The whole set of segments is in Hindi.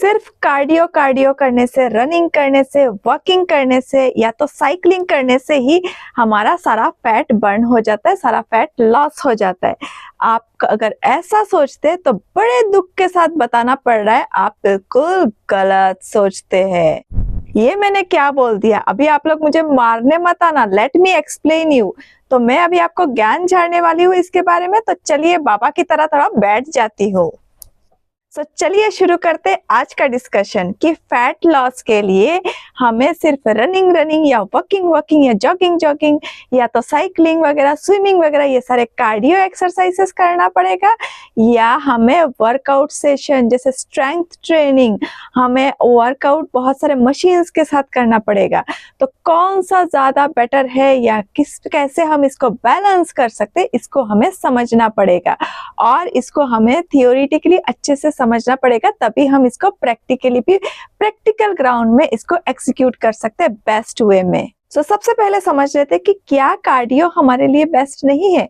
सिर्फ कार्डियो कार्डियो करने से, रनिंग करने से, वॉकिंग करने से या तो साइकिलिंग करने से ही हमारा सारा फैट बर्न हो जाता है, सारा फैट लॉस हो जाता है। आप अगर ऐसा सोचते हैं तो बड़े दुख के साथ बताना पड़ रहा है, आप बिल्कुल गलत सोचते हैं। ये मैंने क्या बोल दिया? अभी आप लोग मुझे मारने मत आना, लेट मी एक्सप्लेन यू। तो मैं अभी आपको ज्ञान झाड़ने वाली हूँ इसके बारे में, तो चलिए बाबा की तरह थोड़ा बैठ जाती हूँ। तो चलिए शुरू करते हैं आज का डिस्कशन कि फैट लॉस के लिए हमें सिर्फ रनिंग या वॉकिंग या जॉगिंग या तो साइकिलिंग वगैरह, स्विमिंग वगैरह ये सारे कार्डियो एक्सरसाइजेस करना पड़ेगा, या हमें वर्कआउट सेशन जैसे स्ट्रेंथ ट्रेनिंग, हमें वर्कआउट बहुत सारे मशीन्स के साथ करना पड़ेगा। तो कौन सा ज़्यादा बेटर है या कैसे हम इसको बैलेंस कर सकते हैं, इसको हमें समझना पड़ेगा और इसको हमें थियोरिटिकली अच्छे से समझना पड़ेगा, तभी हम इसको प्रैक्टिकली भी प्रैक्टिकल ग्राउंड में इसको एग्जीक्यूट कर सकते हैं बेस्ट वे में। तो सबसे पहले समझ लेते हैं कि क्या कार्डियो हमारे लिए बेस्ट नहीं है।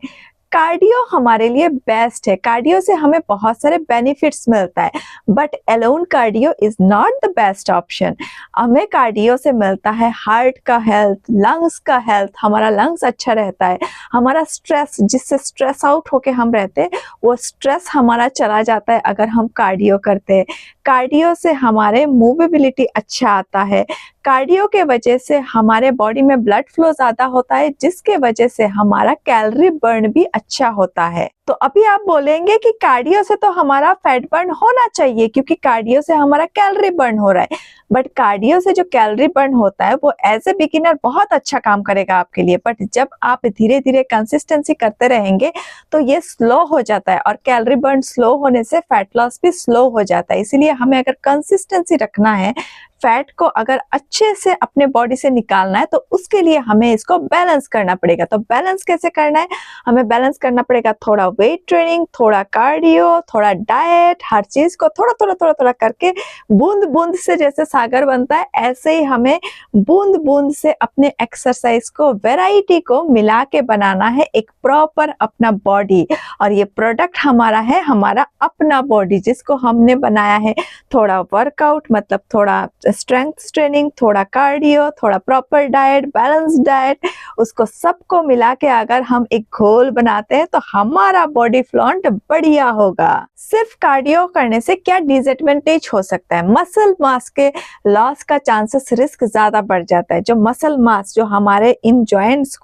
कार्डियो हमारे लिए बेस्ट है, कार्डियो से हमें बहुत सारे बेनिफिट्स मिलता है, but alone cardio is not the best option. हमें कार्डियो से मिलता है हार्ट का हेल्थ, लंग्स का हेल्थ, हमारा लंग्स अच्छा रहता है, हमारा स्ट्रेस, जिससे स्ट्रेस आउट होके हम रहते हैं वो स्ट्रेस हमारा चला जाता है अगर हम कार्डियो करते हैं। कार्डियो से हमारे मूवेबिलिटी अच्छा आता है, कार्डियो के वजह से हमारे बॉडी में ब्लड फ्लो ज़्यादा होता है, जिसके वजह से हमारा कैलोरी बर्न भी अच्छा होता है। तो अभी आप बोलेंगे कि कार्डियो से तो हमारा फैट बर्न होना चाहिए क्योंकि कार्डियो से हमारा कैलोरी बर्न हो रहा है, बट कार्डियो से जो कैलोरी बर्न होता है वो एज ए बिगिनर बहुत अच्छा काम करेगा आपके लिए, बट जब आप धीरे धीरे कंसिस्टेंसी करते रहेंगे तो ये स्लो हो जाता है और कैलोरी बर्न स्लो होने से फैट लॉस भी स्लो हो जाता है। इसीलिए हमें अगर कंसिस्टेंसी रखना है, फैट को अगर अच्छे से अपने बॉडी से निकालना है, तो उसके लिए हमें इसको बैलेंस करना पड़ेगा। तो बैलेंस कैसे करना है? हमें बैलेंस करना पड़ेगा थोड़ा वेट ट्रेनिंग, थोड़ा कार्डियो, थोड़ा डाइट, हर चीज को थोड़ा करके बूंद बूंद से जैसे सागर बनता है, ऐसे ही हमें बूंद बूंद से अपने एक्सरसाइज को, वेराइटी को मिला के बनाना है एक प्रॉपर अपना बॉडी। और ये प्रोडक्ट हमारा है, हमारा अपना बॉडी जिसको हमने बनाया है। थोड़ा वर्कआउट मतलब थोड़ा स्ट्रेंथ ट्रेनिंग, थोड़ा कार्डियो, थोड़ा प्रॉपर डाइट, बैलेंस डाइट, उसको सबको मिला के अगर हम एक घोल बनाते हैं तो हमारा बॉडी फ्लॉन्ट बढ़िया होगा। सिर्फ कार्डियो करने से क्या डिसएडवांटेज हो सकता है? मसल मास के लॉस का चांसेस, रिस्क ज्यादा बढ़ जाता है। जो मसल मास जो हमारे इन जॉइंट्स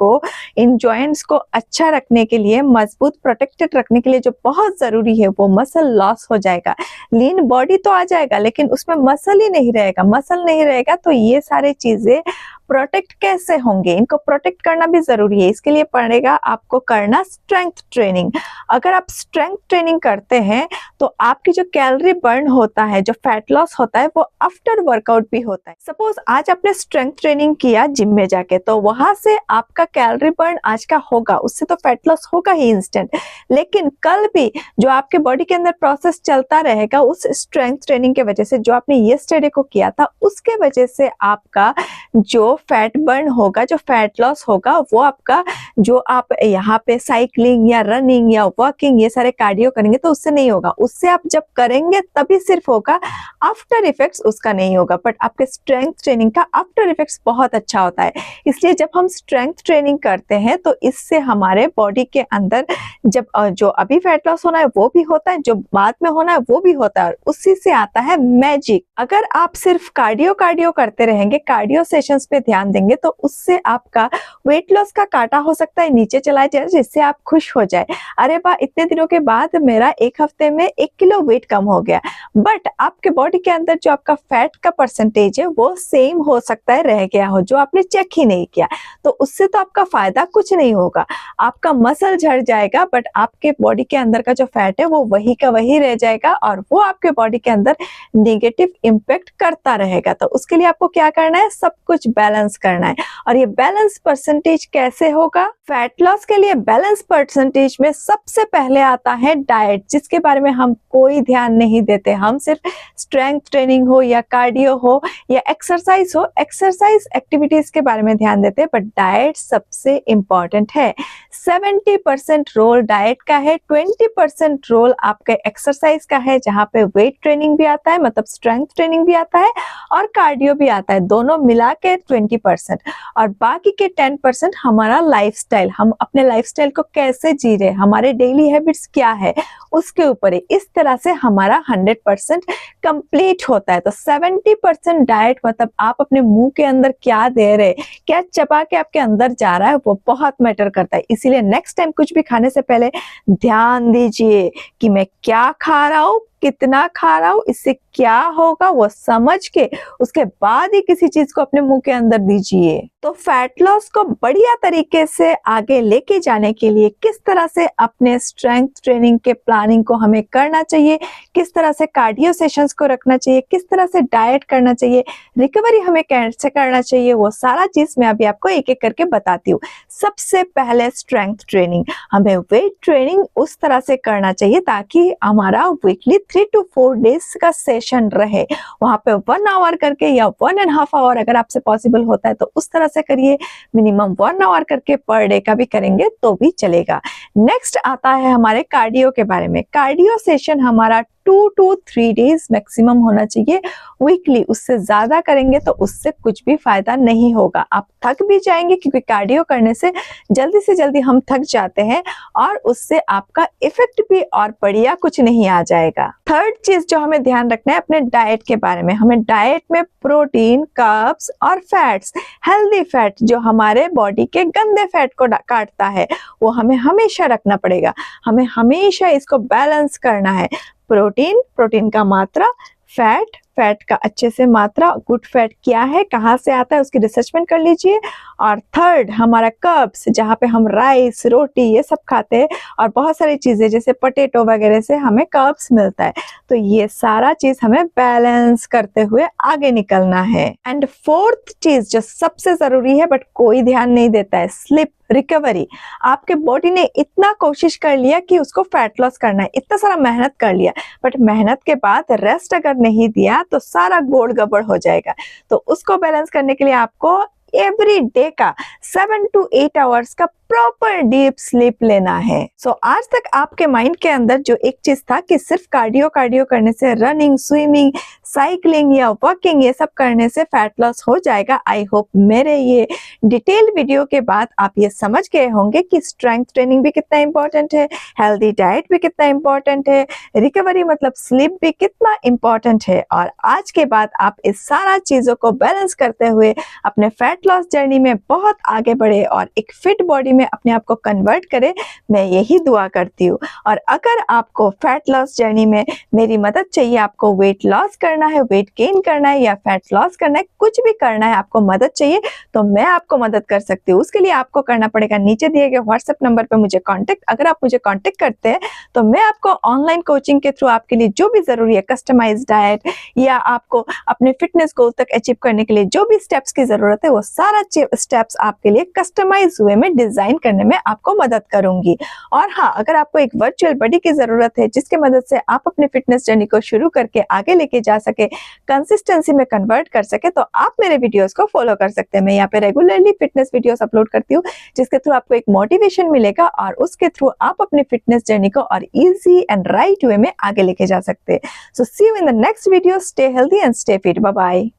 को अच्छा रखने के लिए, मजबूत प्रोटेक्टेड रखने के लिए जो बहुत जरूरी है, वो मसल लॉस हो जाएगा। लीन बॉडी तो आ जाएगा लेकिन उसमें मसल ही नहीं रहेगा। मसल नहीं रहेगा तो ये सारी चीजें प्रोटेक्ट कैसे होंगे? इनको प्रोटेक्ट करना भी जरूरी है, इसके लिए पड़ेगा आपको करना स्ट्रेंथ ट्रेनिंग। अगर आप स्ट्रेंथ ट्रेनिंग करते हैं तो आपकी जो कैलोरी बर्न होता है, जो फैट लॉस होता है, वो आफ्टर वर्कआउट भी होता है। सपोज आज आपने स्ट्रेंथ ट्रेनिंग किया जिम में जाके, तो वहां से आपका कैलोरी बर्न आज का होगा, उससे तो फैट लॉस होगा ही इंस्टेंट, लेकिन कल भी जो आपके बॉडी के अंदर प्रोसेस चलता रहेगा उस स्ट्रेंथ ट्रेनिंग के वजह से, जो आपने यस्टरडे को किया था उसके वजह से आपका जो फैट बर्न होगा, जो फैट लॉस होगा, वो आपका जो आप यहाँ पे साइकिलिंग या रनिंग या वॉकिंग ये सारे कार्डियो करेंगे तो उससे नहीं होगा। उससे आप जब करेंगे तभी सिर्फ होगा, आफ्टर इफेक्ट्स उसका नहीं होगा। बट आपके स्ट्रेंथ ट्रेनिंग का आफ्टर इफेक्ट्स बहुत अच्छा होता है। इसलिए जब हम स्ट्रेंथ ट्रेनिंग करते हैं तो इससे हमारे बॉडी के अंदर जब जो अभी फैट लॉस होना है वो भी होता है, जो बाद में होना है वो भी होता है, उसी से आता है मैजिक। अगर आप सिर्फ कार्डियो करते रहेंगे, कार्डियो सेशंस पे ध्यान देंगे, तो उससे आपका वेट लॉस का कांटा हो सकता है नीचे चला जाए, जिससे आप खुश हो जाए, अरे वाह इतने दिनों के बाद मेरा एक हफ्ते में 1 किलो वेट कम हो गया। बट आपके बॉडी के अंदर जो आपका फैट का परसेंटेज है वो सेम हो सकता है रह गया हो, जो आपने चेक ही नहीं किया, तो उससे तो आपका फायदा कुछ नहीं होगा। आपका मसल झड़ जाएगा बट आपके बॉडी के अंदर का जो फैट है वो वही का वही रह जाएगा और वो आपके बॉडी के अंदर नेगेटिव इम्पैक्ट करता रहेगा। तो उसके लिए आपको क्या करना है? सब कुछ बैलेंस बैलेंस करना है। और ये बैलेंस परसेंटेज कैसे होगा? फैट लॉस के लिए बैलेंस परसेंटेज में सबसे पहले आता है डाइट, जिसके बारे में हम कोई ध्यान नहीं देते। हम सिर्फ स्ट्रेंथ ट्रेनिंग हो या कार्डियो हो या एक्सरसाइज हो, एक्सरसाइज एक्टिविटीज के बारे में ध्यान देते हैं, बट डाइट सबसे इंपॉर्टेंट है। 70% रोल डाइट का है, 20% रोल आपके एक्सरसाइज का है, जहाँ पे वेट ट्रेनिंग भी आता है, मतलब स्ट्रेंथ ट्रेनिंग भी आता है और कार्डियो भी आता है, दोनों मिला के 20%। और बाकी के 10% हमारा लाइफस्टाइल, हम अपने लाइफस्टाइल को कैसे जी रहे, हमारे डेली हैबिट्स क्या है, उसके ऊपर है। इस तरह से हमारा 100% कंप्लीट होता है। तो 70% डाइट मतलब आप अपने मुंह के अंदर क्या दे रहे, क्या चबा के आपके अंदर जा रहा है, वो बहुत मैटर करता है। इसीलिए नेक्स्ट टाइम कुछ भी खाने से पहले ध्यान दीजिए कि मैं क्या खा रहा हूँ, कितना खा रहा हूँ, इससे क्या होगा, वो समझ के उसके बाद ही किसी चीज को अपने मुंह के अंदर दीजिए। तो फैट लॉस को बढ़िया तरीके से आगे लेके जाने के लिए किस तरह से अपने स्ट्रेंथ ट्रेनिंग के प्लानिंग को हमें करना चाहिए, किस तरह से कार्डियो सेशंस को रखना चाहिए, किस तरह से डाइट करना चाहिए, रिकवरी हमें कैसे करना चाहिए, वो सारा चीज मैं अभी आपको एक एक करके बताती हूँ। सबसे पहले स्ट्रेंथ ट्रेनिंग, हमें वेट ट्रेनिंग उस तरह से करना चाहिए ताकि हमारा वीकली 3 to 4 डेज का सेशन रहे। वहां पे 1 आवर करके या 1.5 आवर अगर आपसे पॉसिबल होता है तो उस तरह से करिए। मिनिमम 1 आवर करके पर डे का भी करेंगे तो भी चलेगा। नेक्स्ट आता है हमारे कार्डियो के बारे में। कार्डियो सेशन हमारा 2 to 3 डेज मैक्सिमम होना चाहिए वीकली। उससे ज्यादा करेंगे तो उससे कुछ भी फायदा नहीं होगा, आप थक भी जाएंगे, क्योंकि कार्डियो करने से जल्दी हम थक जाते हैं और उससे आपका इफेक्ट भी और बढ़िया कुछ नहीं आ जाएगा। थर्ड चीज जो हमें ध्यान रखना है अपने डाइट के बारे में, हमें डाइट में प्रोटीन, कार्ब्स और फैट्स, हेल्दी फैट जो हमारे बॉडी के गंदे फैट को काटता है, वो हमें हमेशा रखना पड़ेगा। हमें हमेशा इसको बैलेंस करना है। प्रोटीन का मात्रा, फैट का अच्छे से मात्रा, गुड फैट क्या है, कहाँ से आता है, उसकी रिसर्चमेंट कर लीजिए। और थर्ड हमारा कर्ब्स, जहाँ पे हम राइस, रोटी ये सब खाते हैं और बहुत सारी चीजें जैसे पोटैटो वगैरह से हमें कर्ब्स मिलता है। तो ये सारा चीज हमें बैलेंस करते हुए आगे निकलना है। एंड फोर्थ चीज जो सबसे जरूरी है बट कोई ध्यान नहीं देता है, स्लीप रिकवरी। आपके बॉडी ने इतना कोशिश कर लिया कि उसको फैट लॉस करना है, इतना सारा मेहनत कर लिया, बट मेहनत के बाद रेस्ट अगर नहीं दिया तो सारा गोड़ गड़बड़ हो जाएगा। तो उसको बैलेंस करने के लिए आपको एवरी डे का 7 to 8 आवर्स का प्रॉपर डीप स्लीप लेना है। सो आज तक आपके माइंड के अंदर जो एक चीज था कि सिर्फ कार्डियो करने से, रनिंग, स्विमिंग, साइकिलिंग या वॉकिंग ये सब करने से फैट लॉस हो जाएगा। आई होप मेरे ये डिटेल वीडियो के बाद आप ये समझ गए होंगे कि स्ट्रेंथ ट्रेनिंग भी कितना इंपॉर्टेंट है, हेल्दी डाइट भी कितना इंपॉर्टेंट है, रिकवरी मतलब स्लीप भी कितना इंपॉर्टेंट है। और आज के बाद आप इस सारा चीजों को बैलेंस करते हुए अपने फैट लॉस जर्नी में बहुत आगे बढ़े और एक फिट बॉडी में अपने आप को कन्वर्ट करे, मैं यही दुआ करती हूँ। और अगर आपको फैट लॉस जर्नी में मेरी मदद चाहिए, आपको वेट लॉस करना है, वेट गेन करना है या फैट लॉस करना है, कुछ भी करना है, आपको मदद चाहिए तो मैं आपको मदद कर सकती हूँ। उसके लिए आपको करना पड़ेगा नीचे दिए गए व्हाट्सएप नंबर पर मुझे कांटेक्ट। अगर आप मुझे कांटेक्ट करते हैं तो मैं आपको ऑनलाइन कोचिंग के थ्रू आपके लिए जो भी जरूरी है, कस्टमाइज्ड डाइट या आपको अपने फिटनेस गोल तक अचीव करने के लिए जो भी स्टेप्स की जरूरत है, वो सारा स्टेप्स आपके लिए कस्टमाइज वे में डिजाइन करने में आपको मदद करूंगी। और हाँ, अगर आपको एक वर्चुअल बडी की जरूरत है जिसके मदद से आप अपने फिटनेस जर्नी को शुरू करके आगे लेके जा सके, कंसिस्टेंसी में कन्वर्ट कर सके, तो आप मेरे वीडियोस को फॉलो कर सकते हैं। मैं यहाँ पे रेगुलरली फिटनेस वीडियोस अपलोड करती हूँ जिसके थ्रू आपको एक मोटिवेशन मिलेगा और उसके थ्रू आप अपनी फिटनेस जर्नी को और इजी एंड राइट वे में आगे लेके जा सकते हैं। So see you in the next video. Stay healthy and stay fit. Bye bye.